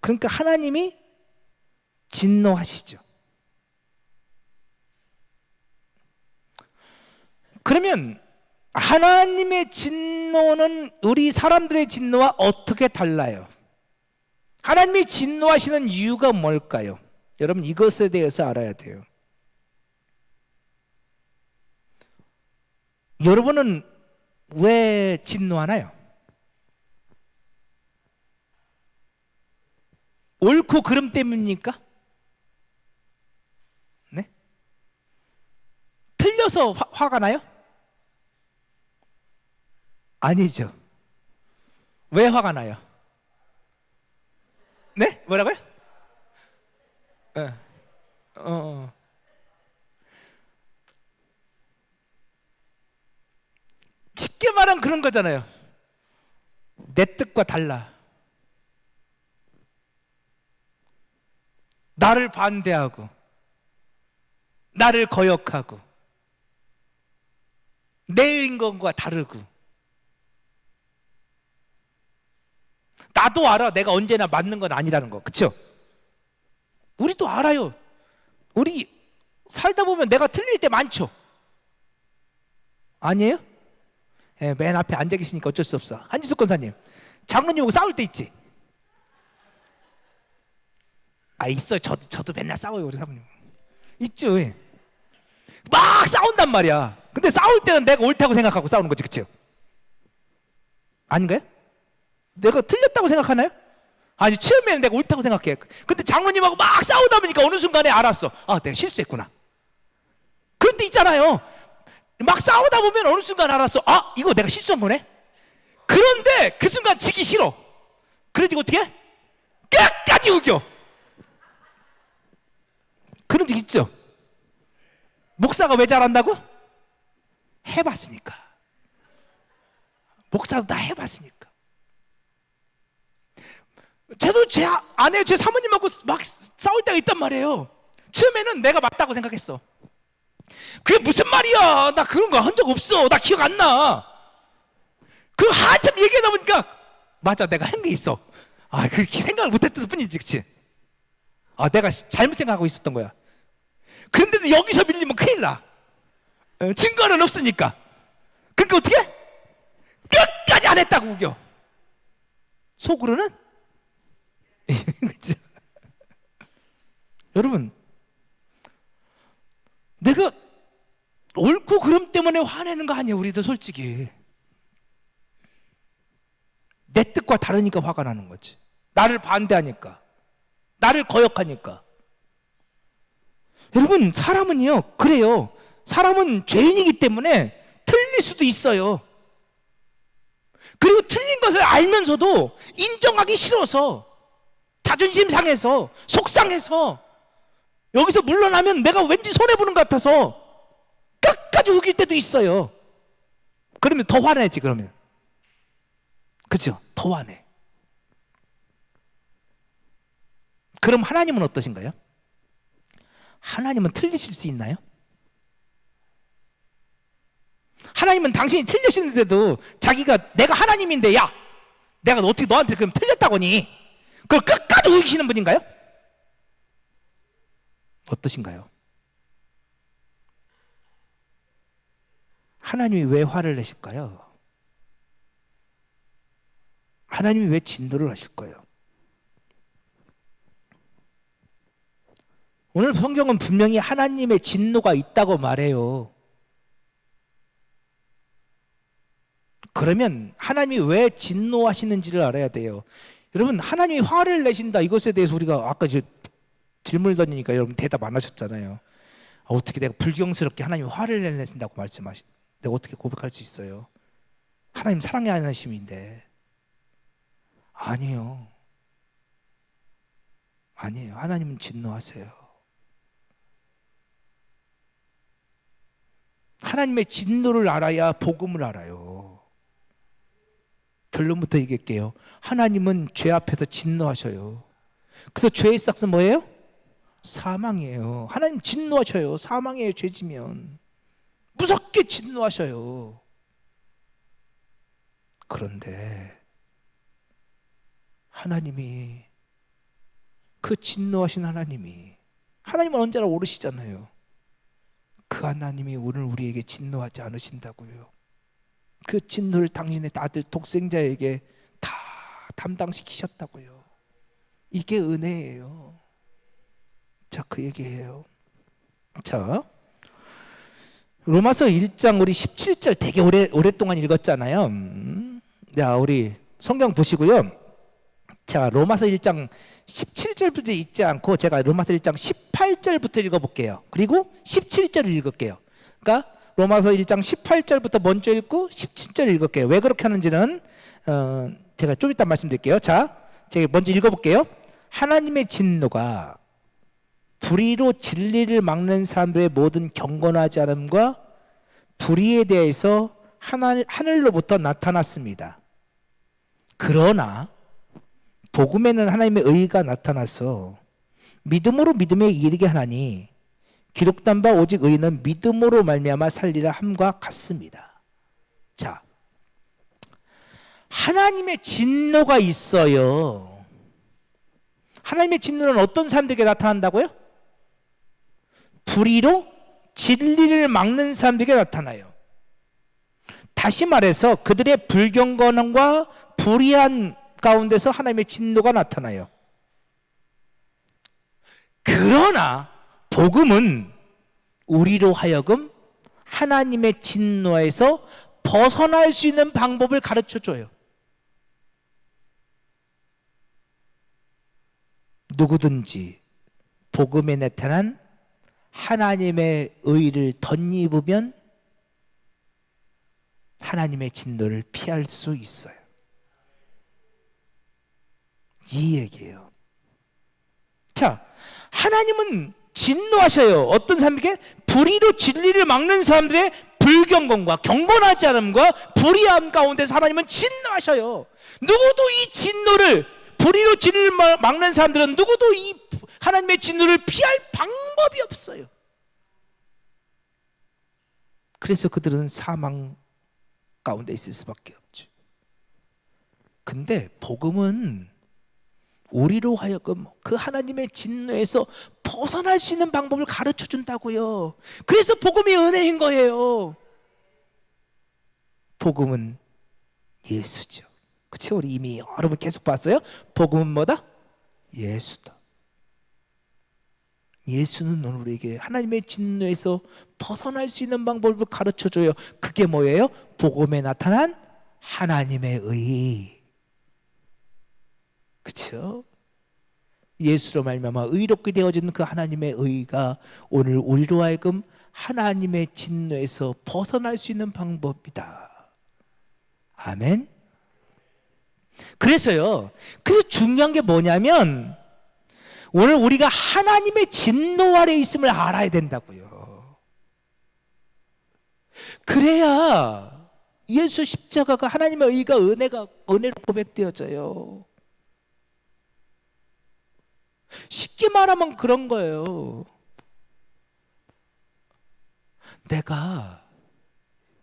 그러니까 하나님이 진노하시죠. 그러면 하나님의 진노는 우리 사람들의 진노와 어떻게 달라요? 하나님이 진노하시는 이유가 뭘까요? 여러분, 이것에 대해서 알아야 돼요. 여러분은 왜 진노하나요? 옳고 그름 때문입니까? 네? 틀려서 화가 나요? 아니죠. 왜 화가 나요? 네? 뭐라고요? 쉽게 말하면 그런 거잖아요. 내 뜻과 달라. 나를 반대하고, 나를 거역하고, 내 인권과 다르고. 나도 알아. 내가 언제나 맞는 건 아니라는 거. 그쵸? 우리도 알아요. 우리 살다 보면 내가 틀릴 때 많죠? 아니에요? 예, 맨 앞에 앉아 계시니까 어쩔 수 없어. 한지숙 권사님, 장로님하고 싸울 때 있지? 아, 있어요. 저도 맨날 싸워요, 우리 사모님. 있죠. 예. 막 싸운단 말이야. 근데 싸울 때는 내가 옳다고 생각하고 싸우는 거지, 그쵸? 아닌가요? 내가 틀렸다고 생각하나요? 아니, 처음에는 내가 옳다고 생각해. 근데 장로님하고 막 싸우다 보니까 어느 순간에 알았어. 아, 내가 실수했구나. 그런 데 있잖아요. 막 싸우다 보면 어느 순간 알았어. 아, 이거 내가 실수한 거네? 그런데 그 순간 지기 싫어. 그래가지고 어떻게 해? 끝까지 우겨. 그런 적 있죠? 목사가 왜 잘한다고? 해봤으니까. 목사도 다 해봤으니까. 저도 제 아내, 제 사모님하고 막 싸울 때가 있단 말이에요. 처음에는 내가 맞다고 생각했어. 그게 무슨 말이야? 나 그런 거 한 적 없어. 나 기억 안 나. 그 한참 얘기하다 보니까 맞아, 내가 한 게 있어. 아, 그 생각을 못했을 뿐이지, 그치? 아, 내가 잘못 생각하고 있었던 거야. 그런데도 여기서 밀리면 큰일 나. 증거는 없으니까. 그러니까 어떻게 해? 끝까지 안 했다고 우겨. 속으로는 그렇죠? 여러분, 내가 옳고 그름 때문에 화내는 거 아니에요. 우리도 솔직히 내 뜻과 다르니까 화가 나는 거지. 나를 반대하니까, 나를 거역하니까. 여러분, 사람은요 그래요. 사람은 죄인이기 때문에 틀릴 수도 있어요. 그리고 틀린 것을 알면서도 인정하기 싫어서, 자존심 상해서, 속상해서 여기서 물러나면 내가 왠지 손해보는 것 같아서 끝까지 우길 때도 있어요. 그러면 더 화내지. 그러면 그렇죠? 더 화내. 그럼 하나님은 어떠신가요? 하나님은 틀리실 수 있나요? 하나님은 당신이 틀리시는데도 자기가 내가 하나님인데, 야, 내가 어떻게 너한테 그럼 틀렸다고 하니? 그걸 끝까지 우기시는 분인가요? 어떠신가요? 하나님이 왜 화를 내실까요? 하나님이 왜 진노를 하실 거예요? 오늘 성경은 분명히 하나님의 진노가 있다고 말해요. 그러면 하나님이 왜 진노하시는지를 알아야 돼요. 여러분, 하나님이 화를 내신다, 이것에 대해서 우리가 아까 질문을 던지니까 여러분 대답 안 하셨잖아요. 어떻게 내가 불경스럽게 하나님이 화를 내신다고 내가 어떻게 고백할 수 있어요? 하나님 사랑의 하나님인데. 아니에요. 아니에요. 하나님은 진노하세요. 하나님의 진노를 알아야 복음을 알아요. 결론부터 얘기할게요. 하나님은 죄 앞에서 진노하셔요. 그래서 죄의 싹은 뭐예요? 사망이에요. 하나님 진노하셔요. 사망이에요. 죄지면 무섭게 진노하셔요. 그런데 하나님이 그 진노하신 하나님은 언제나 오르시잖아요. 그 하나님이 오늘 우리에게 진노하지 않으신다고요. 그 진노를 당신의 아들 독생자에게 다 담당시키셨다고요. 이게 은혜예요. 자, 그 얘기예요. 자, 로마서 1장 우리 17절 되게 오랫동안 읽었잖아요. 자, 우리 성경 보시고요. 자, 로마서 1장 17절부터 읽지 않고 제가 로마서 1장 18절부터 읽어볼게요. 그리고 17절을 읽을게요. 그러니까 로마서 1장 18절부터 먼저 읽고 17절 읽을게요. 왜 그렇게 하는지는 제가 좀 이따 말씀드릴게요. 자, 제가 먼저 읽어볼게요. 하나님의 진노가 불의로 진리를 막는 사람들의 모든 경건하지 않음과 불의에 대해서 하늘로부터 나타났습니다. 그러나 복음에는 하나님의 의가 나타나서 믿음으로 믿음에 이르게 하나니 기록된 바 오직 의는 믿음으로 말미암아 살리라 함과 같습니다. 자, 하나님의 진노가 있어요. 하나님의 진노는 어떤 사람들에게 나타난다고요? 불의로 진리를 막는 사람들에게 나타나요. 다시 말해서 그들의 불경건함과 불의한 가운데서 하나님의 진노가 나타나요. 그러나 복음은 우리로 하여금 하나님의 진노에서 벗어날 수 있는 방법을 가르쳐줘요. 누구든지 복음에 나타난 하나님의 의를 덧입으면 하나님의 진노를 피할 수 있어요. 이 얘기예요. 자, 하나님은 진노하셔요. 어떤 사람에게? 불의로 진리를 막는 사람들의 불경건과 경건하지 않음과 불의함 가운데서 하나님은 진노하셔요. 누구도 이 진노를, 불의로 진리를 막는 사람들은 누구도 이 하나님의 진노를 피할 방법이 없어요. 그래서 그들은 사망 가운데 있을 수밖에 없죠. 근데 복음은 우리로 하여금 그 하나님의 진노에서 벗어날 수 있는 방법을 가르쳐 준다고요. 그래서 복음이 은혜인 거예요. 복음은 예수죠. 그렇죠? 우리 이미 여러분 계속 봤어요. 복음은 뭐다? 예수다. 예수는 오늘 우리에게 하나님의 진노에서 벗어날 수 있는 방법을 가르쳐 줘요. 그게 뭐예요? 복음에 나타난 하나님의 의. 그렇죠? 예수로 말미암아 의롭게 되어진 그 하나님의 의가 오늘 우리로 하여금 하나님의 진노에서 벗어날 수 있는 방법이다. 아멘. 그래서 중요한 게 뭐냐면 오늘 우리가 하나님의 진노 아래 있음을 알아야 된다고요. 그래야 예수 십자가가 하나님의 의가 은혜로 고백되어져요. 쉽게 말하면 그런 거예요. 내가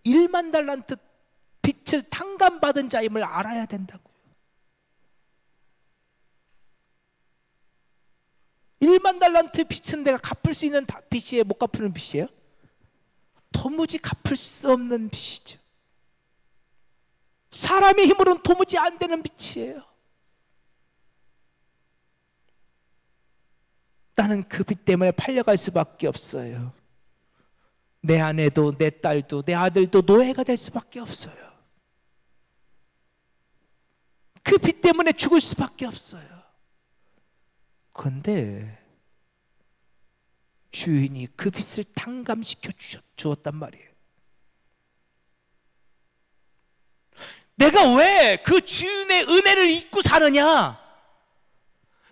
1만 달란트 빚을 탕감받은 자임을 알아야 된다고요. 1만 달란트 빚은 내가 갚을 수 있는 빚이에요? 못 갚는 빚이에요? 도무지 갚을 수 없는 빚이죠. 사람의 힘으로는 도무지 안 되는 빚이에요. 나는 그 빚 때문에 팔려갈 수밖에 없어요. 내 아내도 내 딸도 내 아들도 노예가 될 수밖에 없어요. 그 빚 때문에 죽을 수밖에 없어요. 그런데 주인이 그 빚을 탕감시켜 주었단 말이에요. 내가 왜 그 주인의 은혜를 잊고 사느냐?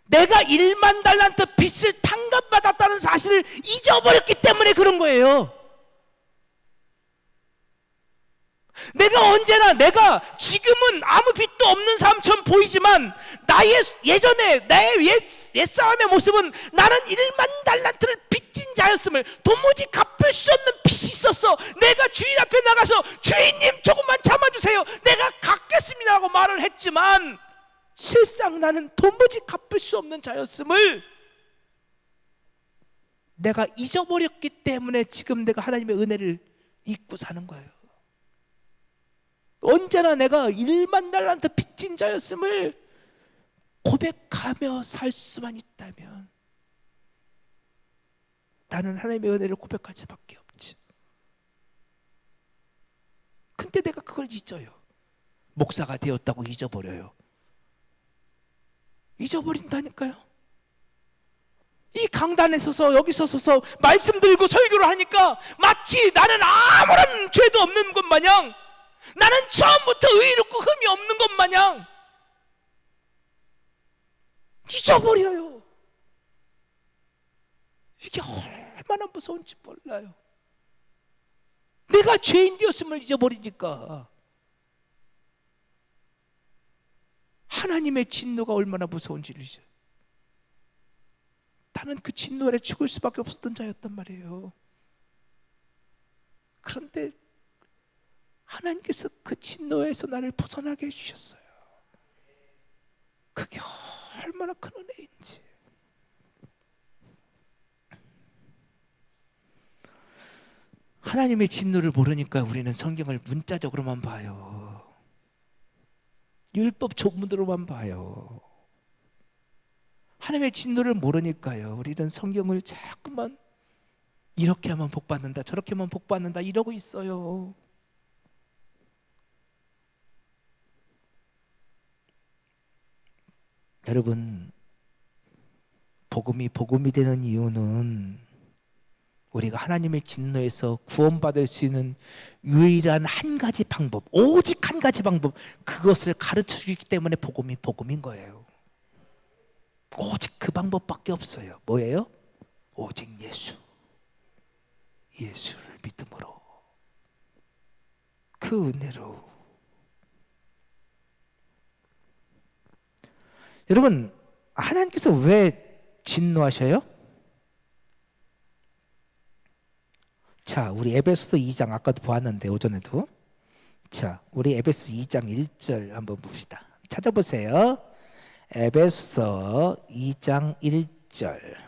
내가 1만 달란트 빚을 탕감받았다는 사실을 잊어버렸기 때문에 그런 거예요. 내가 지금은 아무 빚도 없는 사람처럼 보이지만 예전에 나의 옛사람의 모습은 나는 1만 달란트를 빚진 자였음을, 도무지 갚을 수 없는 빚이 있었어. 내가 주인 앞에 나가서 주인님 조금만 참아주세요, 내가 갚겠습니다 라고 말을 했지만 실상 나는 도무지 갚을 수 없는 자였음을 내가 잊어버렸기 때문에 지금 내가 하나님의 은혜를 잊고 사는 거예요. 언제나 내가 1만 달란트 빚진 자였음을 고백하며 살 수만 있다면 나는 하나님의 은혜를 고백할 수밖에 없지. 근데 내가 그걸 잊어요. 목사가 되었다고 잊어버려요. 잊어버린다니까요. 이 강단에 서서 여기 서서 말씀 들고 설교를 하니까 마치 나는 아무런 죄도 없는 것 마냥, 나는 처음부터 의롭고 흠이 없는 것 마냥 잊어버려요. 이게 얼마나 무서운지 몰라요. 내가 죄인 되었음을 잊어버리니까. 하나님의 진노가 얼마나 무서운지를 잊어요. 나는 그 진노 아래 죽을 수밖에 없었던 자였단 말이에요. 그런데 하나님께서 그 진노에서 나를 벗어나게 해주셨어요. 그게 얼마나 큰 은혜인지. 하나님의 진노를 모르니까 우리는 성경을 문자적으로만 봐요. 율법 조문으로만 봐요. 하나님의 진노를 모르니까요, 우리는 성경을 자꾸만 이렇게 하면 복받는다, 저렇게 하면 복받는다 이러고 있어요. 여러분, 복음이 되는 이유는 우리가 하나님의 진노에서 구원받을 수 있는 유일한 한 가지 방법, 오직 한 가지 방법, 그것을 가르쳐 주기 때문에 복음인 거예요. 오직 그 방법밖에 없어요. 뭐예요? 오직 예수를 믿음으로, 그 은혜로. 여러분, 하나님께서 왜 진노하셔요? 자, 우리 에베소서 2장 아까도 보았는데 오전에도. 자, 우리 에베소 2장 1절 한번 봅시다. 찾아보세요. 에베소서 2장 1절.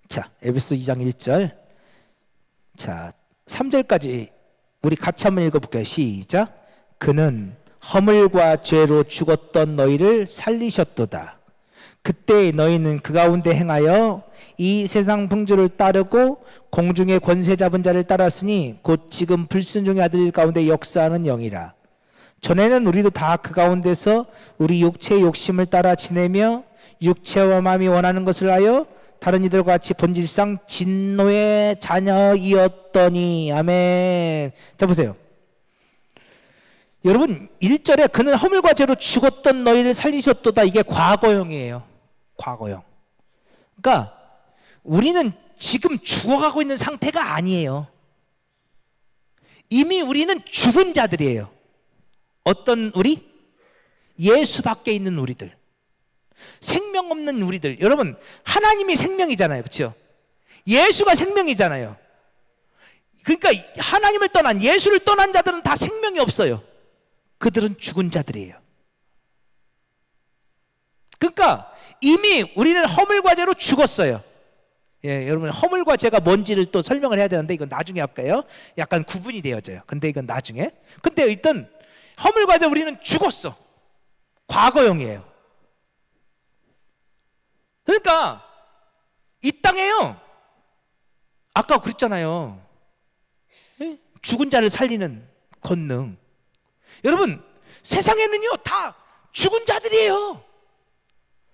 자, 에베소 2장 1절. 자, 3절까지 우리 같이 한번 읽어볼게요. 시작. 그는 허물과 죄로 죽었던 너희를 살리셨도다. 그때 너희는 그 가운데 행하여 이 세상 풍조를 따르고 공중의 권세 잡은 자를 따랐으니 곧 지금 불순종의 아들 가운데 역사하는 영이라. 전에는 우리도 다 그 가운데서 우리 육체의 욕심을 따라 지내며 육체와 마음이 원하는 것을 하여 다른 이들과 같이 본질상 진노의 자녀이었더니. 아멘. 자, 보세요. 여러분, 1절에 그는 허물과 죄로 죽었던 너희를 살리셨도다. 이게 과거형이에요. 과거형. 그러니까 우리는 지금 죽어가고 있는 상태가 아니에요. 이미 우리는 죽은 자들이에요. 어떤 우리? 예수 밖에 있는 우리들, 생명 없는 우리들. 여러분, 하나님이 생명이잖아요. 그렇죠? 예수가 생명이잖아요. 그러니까 하나님을 떠난, 예수를 떠난 자들은 다 생명이 없어요. 그들은 죽은 자들이에요. 그러니까 이미 우리는 허물과 죄로 죽었어요. 예, 여러분, 허물과 죄가 뭔지를 또 설명을 해야 되는데 이건 나중에 할까요? 약간 구분이 되어져요. 근데 이건 나중에. 근데 일단 허물과 죄 우리는 죽었어. 과거형이에요. 그러니까 이 땅에요, 아까 그랬잖아요, 죽은 자를 살리는 권능. 여러분, 세상에는요 다 죽은 자들이에요.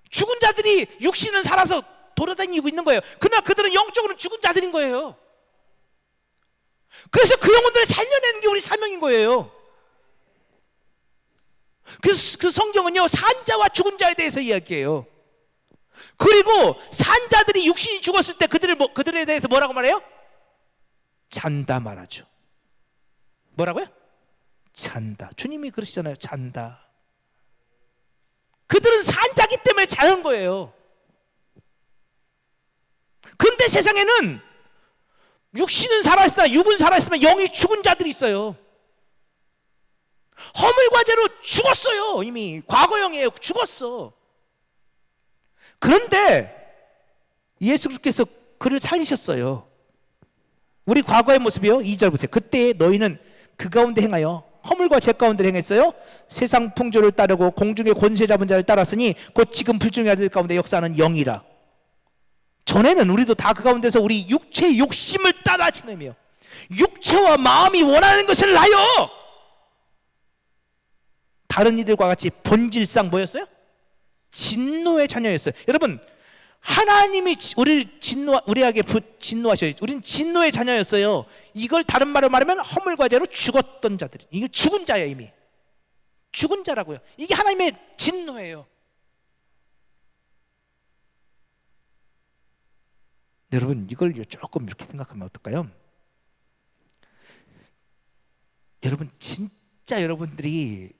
죽은 자들이 육신은 살아서 돌아다니고 있는 거예요. 그러나 그들은 영적으로는 죽은 자들인 거예요. 그래서 그 영혼들을 살려내는 게 우리 사명인 거예요. 그래서 그 성경은요 산자와 죽은 자에 대해서 이야기해요. 그리고 산자들이 육신이 죽었을 때 그들에 대해서 뭐라고 말해요? 잔다 말하죠. 뭐라고요? 잔다. 주님이 그러시잖아요. 잔다. 산자기 때문에 잘한 거예요. 그런데 세상에는 육신은 살아있으나 육은 살아있으면 영이 죽은 자들이 있어요. 허물과 죄로 죽었어요. 이미 과거형이에요. 죽었어. 그런데 예수께서 그를 살리셨어요. 우리 과거의 모습이요. 2절 보세요. 그때 너희는 그 가운데 행하여 허물과 죄 가운데 행했어요. 세상 풍조를 따르고 공중의 권세 잡은 자를 따랐으니 곧 지금 불중의 아들 가운데 역사하는 영이라. 전에는 우리도 다 그 가운데서 우리 육체의 욕심을 따라 지내며 육체와 마음이 원하는 것을 하여 다른 이들과 같이 본질상 뭐였어요? 진노의 자녀였어요. 여러분, 하나님이 우리에게 진노하셔요. 우리는 진노의 자녀였어요. 이걸 다른 말로 말하면 허물과 죄로 죽었던 자들이. 이게 죽은 자예요. 이미 죽은 자라고요. 이게 하나님의 진노예요. 여러분, 이걸 조금 이렇게 생각하면 어떨까요? 여러분, 진짜 여러분들이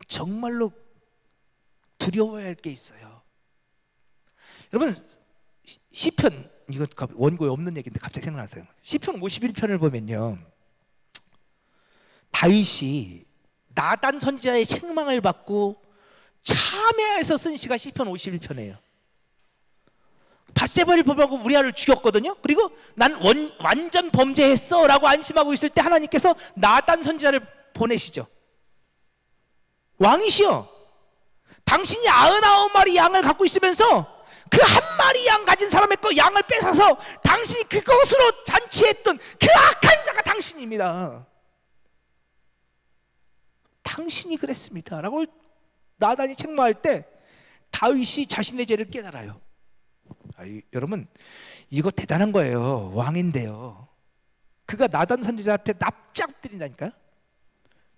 정말로 두려워야 할 게 있어요. 여러분, 시편, 이거 원고에 없는 얘기인데 갑자기 생각났어요. 시편 51편을 보면요, 다윗이 나단 선지자의 책망을 받고 참회해서 쓴 시가 시편 51편이에요. 밧세바를 보고 우리아를 죽였거든요. 그리고 난 완전 범죄했어 라고 안심하고 있을 때 하나님께서 나단 선지자를 보내시죠. 왕이시여, 당신이 99마리 양을 갖고 있으면서 그 한 마리 양 가진 사람의 거 양을 뺏어서 당신이 그것으로 잔치했던 그 악한 자가 당신입니다. 당신이 그랬습니다 라고 나단이 책망할 때 다윗이 자신의 죄를 깨달아요. 여러분, 이거 대단한 거예요. 왕인데요, 그가 나단 선지자 앞에 납작들인다니까요.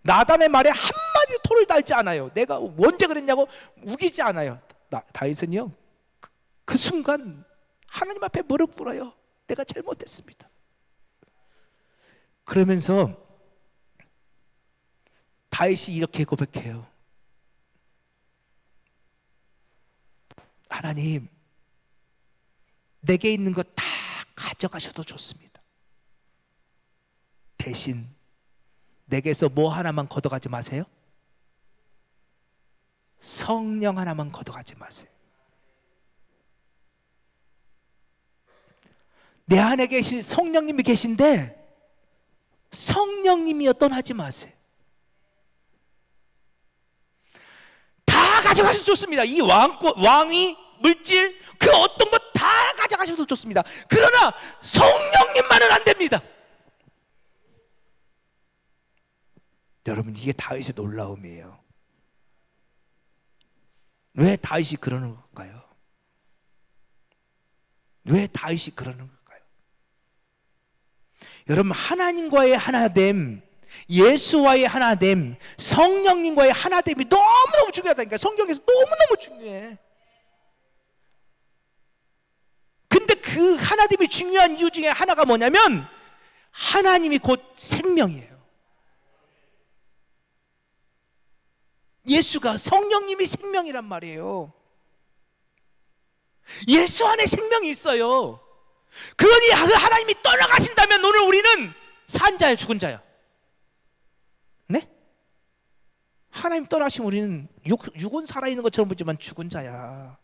나단의 말에 한마디도 토를 달지 않아요. 내가 언제 그랬냐고 우기지 않아요. 다윗은요, 그 순간 하나님 앞에 무릎 꿇어요. 내가 잘못했습니다. 그러면서 다윗이 이렇게 고백해요. 하나님, 내게 있는 거 다 가져가셔도 좋습니다. 대신 내게서 뭐 하나만 걷어가지 마세요. 성령 하나만 걷어가지 마세요. 내 안에 계신 성령님이 계신데 성령님이여 떠나지 마세요. 다 가져가셔도 좋습니다. 이 왕이 물질 그 어떤 것 다 가져가셔도 좋습니다. 그러나 성령님만은 안 됩니다. 여러분, 이게 다윗의 놀라움이에요. 왜 다윗이 그러는 걸까요? 왜 다윗이 그러는 걸까요? 여러분, 하나님과의 하나됨, 예수와의 하나됨, 성령님과의 하나됨이 너무너무 중요하다니까. 성경에서 너무너무 중요해. 근데 그 하나됨이 중요한 이유 중에 하나가 뭐냐면 하나님이 곧 생명이에요. 예수가, 성령님이 생명이란 말이에요. 예수 안에 생명이 있어요. 그러니 하나님이 떠나가신다면 오늘 우리는 산 자야, 죽은 자야? 네? 하나님 떠나시면 우리는 육은 살아있는 것처럼 보지만 죽은 자야.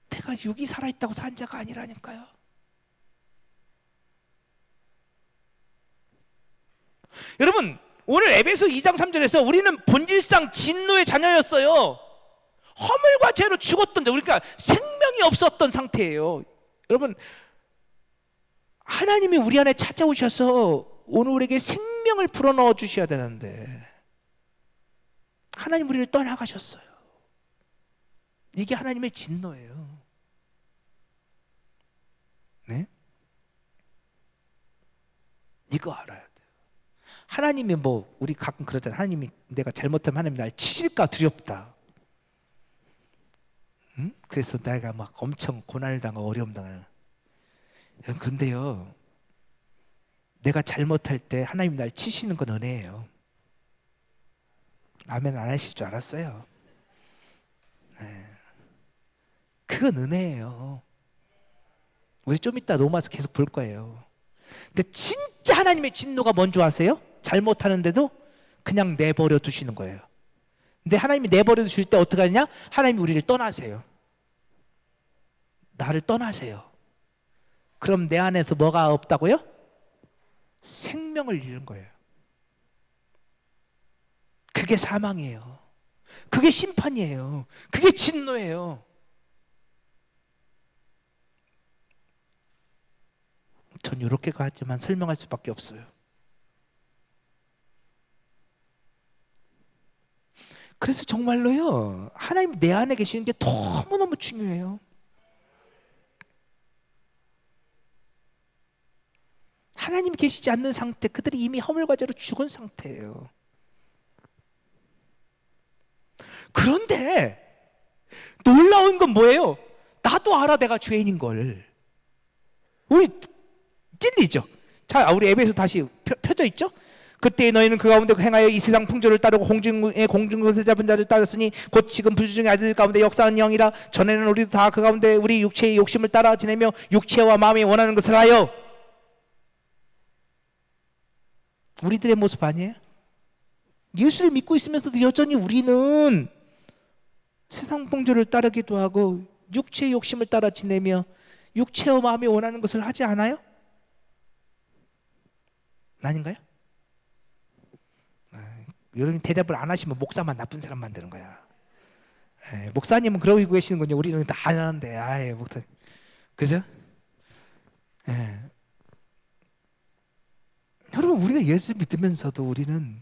내가 육이 살아있다고 산 자가 아니라니까요. 여러분, 오늘 에베소 2장 3절에서 우리는 본질상 진노의 자녀였어요. 허물과 죄로 죽었던 자, 그러니까 생명이 없었던 상태예요. 여러분, 하나님이 우리 안에 찾아오셔서 오늘 우리에게 생명을 불어넣어 주셔야 되는데 하나님 우리를 떠나가셨어요. 이게 하나님의 진노예요. 네? 이거 알아야 돼요. 하나님이 우리 가끔 그러잖아요. 하나님이 내가 잘못하면 하나님이 날 치실까 두렵다. 응? 그래서 내가 막 엄청 고난을 당하고 어려움 당하는. 근데요, 내가 잘못할 때 하나님 날 치시는 건 은혜예요. 아멘 안 하실 줄 알았어요. 네. 그건 은혜예요. 우리 좀 이따 로마서 계속 볼 거예요. 근데 진짜 하나님의 진노가 뭔지 아세요? 잘못하는데도 그냥 내버려 두시는 거예요. 근데 하나님이 내버려 두실 때 어떻게 하냐? 하나님이 우리를 떠나세요. 나를 떠나세요. 그럼 내 안에서 뭐가 없다고요? 생명을 잃은 거예요. 그게 사망이에요. 그게 심판이에요. 그게 진노예요. 전 이렇게 가지만 설명할 수밖에 없어요. 그래서 정말로요, 하나님 내 안에 계시는 게 너무너무 중요해요. 하나님 계시지 않는 상태, 그들이 이미 허물과제로 죽은 상태예요. 그런데 놀라운 건 뭐예요? 나도 알아, 내가 죄인인 걸. 우리 찔리죠. 자, 우리 앱에서 다시 펴져 있죠? 그때 너희는 그 가운데 행하여 이 세상 풍조를 따르고 공중것을 잡은 자를 따랐으니 곧 지금 불주중의 아들 가운데 역사한 영이라. 전에는 우리도 다 그 가운데 우리 육체의 욕심을 따라 지내며 육체와 마음이 원하는 것을 하여. 우리들의 모습 아니에요? 예수를 믿고 있으면서도 여전히 우리는 세상 풍조를 따르기도 하고 육체의 욕심을 따라 지내며 육체와 마음이 원하는 것을 하지 않아요? 아닌가요? 여러분 대답을 안 하시면 목사만 나쁜 사람 만드는 거야. 목사님은 그러고 계시는군요. 우리는 다 안 하는데. 아예 목사, 그죠? 여러분 우리가 예수 믿으면서도 우리는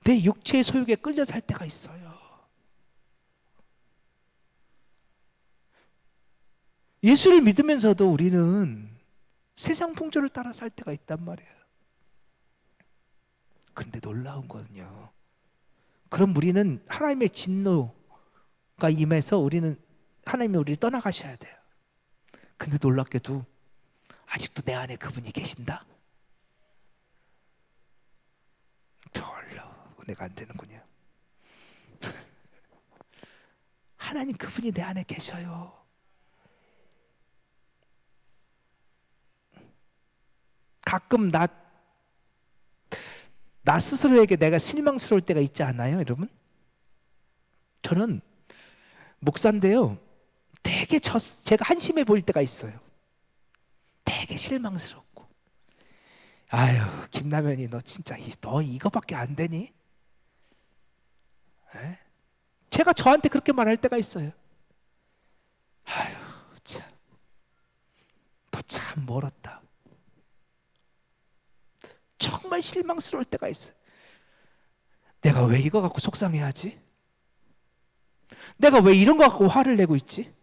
내 육체의 소욕에 끌려 살 때가 있어요. 예수를 믿으면서도 우리는 세상 풍조를 따라 살 때가 있단 말이에요. 근데 놀라운 거는요, 그럼 우리는 하나님의 진노가 임해서 우리는 하나님이 우리를 떠나가셔야 돼요. 근데 놀랍게도 아직도 내 안에 그분이 계신다? 별로 은혜가 안 되는군요. 하나님 그분이 내 안에 계셔요. 가끔 나 스스로에게 내가 실망스러울 때가 있지 않아요, 여러분? 저는 목사인데요, 되게 제가 한심해 보일 때가 있어요. 되게 실망스럽고, 아유 김남현이 너 진짜 너 이거밖에 안 되니? 에? 제가 저한테 그렇게 말할 때가 있어요. 아유 참, 너 참 멀었다. 정말 실망스러울 때가 있어요. 내가 왜 이거 갖고 속상해하지? 내가 왜 이런 거 갖고 화를 내고 있지?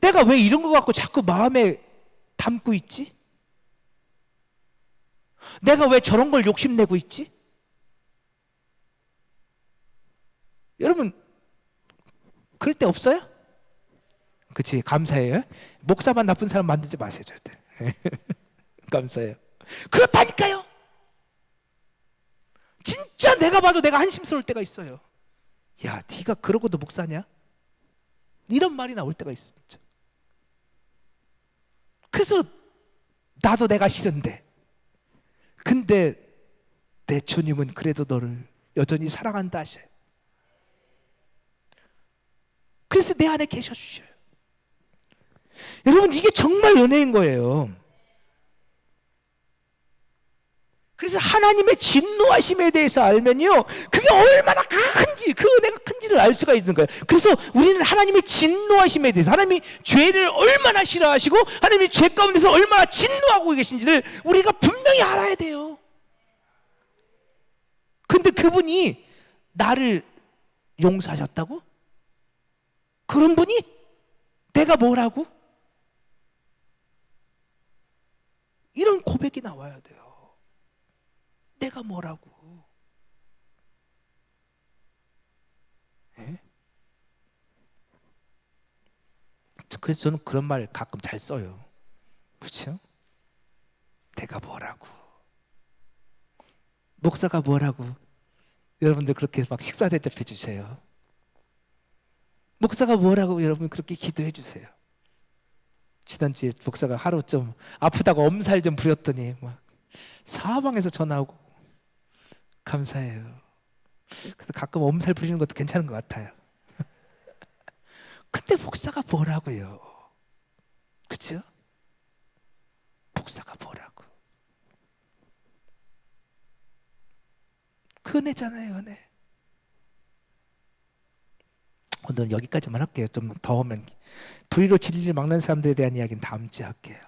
내가 왜 이런 거 갖고 자꾸 마음에 담고 있지? 내가 왜 저런 걸 욕심내고 있지? 여러분 그럴 때 없어요? 그치, 감사해요. 목사만 나쁜 사람 만들지 마세요, 절대. 감사해요. 그렇다니까요. 진짜 내가 봐도 내가 한심스러울 때가 있어요. 야, 네가 그러고도 목사냐? 이런 말이 나올 때가 있어, 진짜. 그래서 나도 내가 싫은데, 근데 내 주님은 그래도 너를 여전히 사랑한다 하셔요. 그래서 내 안에 계셔 주셔요. 여러분 이게 정말 은혜인 거예요. 그래서 하나님의 진노하심에 대해서 알면요, 그게 얼마나 큰지, 그 은혜가 큰지를 알 수가 있는 거예요. 그래서 우리는 하나님의 진노하심에 대해서, 하나님이 죄를 얼마나 싫어하시고 하나님이 죄 가운데서 얼마나 진노하고 계신지를 우리가 분명히 알아야 돼요. 근데 그분이 나를 용서하셨다고? 그런 분이 내가 뭐라고? 이런 고백이 나와야 돼요. 내가 뭐라고? 예? 그래서 저는 그런 말 가끔 잘 써요. 그렇죠? 내가 뭐라고? 목사가 뭐라고? 여러분들 그렇게 막 식사 대접해 주세요. 목사가 뭐라고 여러분 그렇게 기도해 주세요. 지난주에 목사가 하루 좀 아프다고 엄살 좀 부렸더니 막 사방에서 전화 오고 감사해요. 그래서 가끔 엄살 부리는 것도 괜찮은 것 같아요. 근데 목사가 뭐라고요? 그죠? 목사가 뭐라고? 그 은혜잖아요, 은혜. 오늘 여기까지만 할게요. 좀 더 오면 불의로 진리를 막는 사람들에 대한 이야기는 다음 주에 할게요.